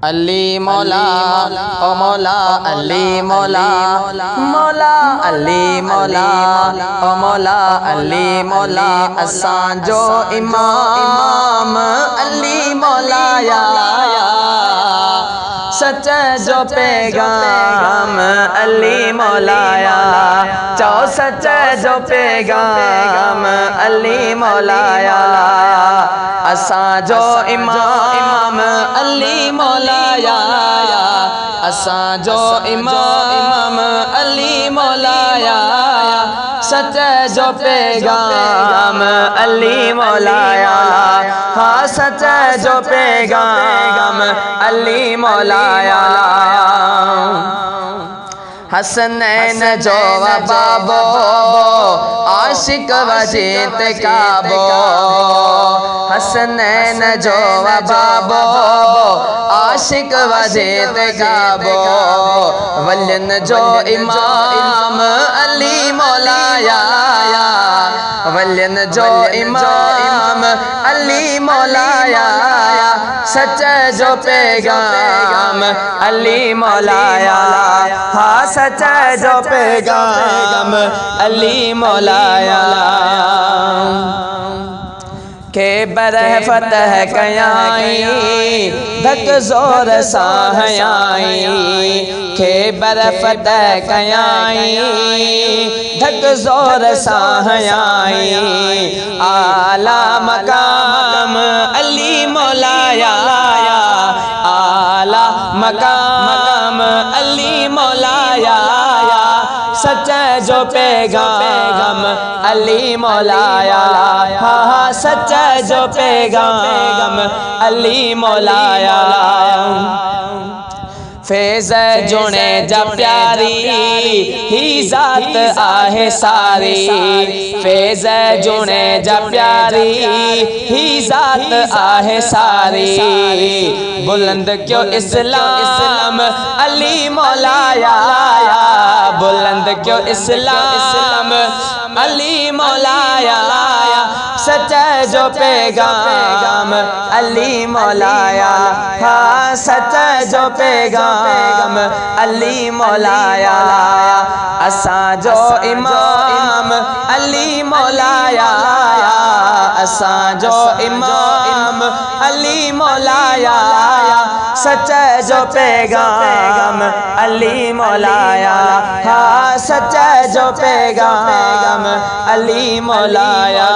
अली मौला ओ मौला अली मौला मौला अली मौला ओ मौला अली मौला असां जो इमाम अली मौला या सच जो पैगाम अली मौलाया चौ सच जो पैगाम अली मौलाया असां जो इमाम अली मौलाया असां जो इमाम अली मौलाया सच जो पैगाम अली मौलाया हाँ सच जो पैगाम अली मौलाया हसनैन जो बाबो आशिक वजीत काबो हसनैन जो बाबो आशिक वजीत काबो वलियन जो इमाम अली मौलाया वलियन जो इमाम अली मौलाया सच जो पैगाम अली मौलाया हाँ सच जो पैगाम अली मौलाया के बरह फतह कयाई धक जोर साहयाई के बरह फतह कयाई धक जोर साहयाई आला मकाम अली मौलाया आला मकाम अली मौलाया सच जो पैगाम अली मौलाया हाँ सच जो पैगाम अली मौलाया फैज़ जुने जा प्यारी ही जात आहे सारी फैज़ जुने जा प्यारी ही जात आहे सारी बुलंद क्यों इस्लाम अली मौलाया बुलंद क्यों इस्लाम अली मौलाया सच जो पैगाम अली मौलाया हाँ सच जो पैगाम अली मौलाया असां जो इमाम अली मौलाया असां जो इमाम अली मौलाया सच जो पैगाम अली मौलाया हाँ सच जो पैगाम अली मौलाया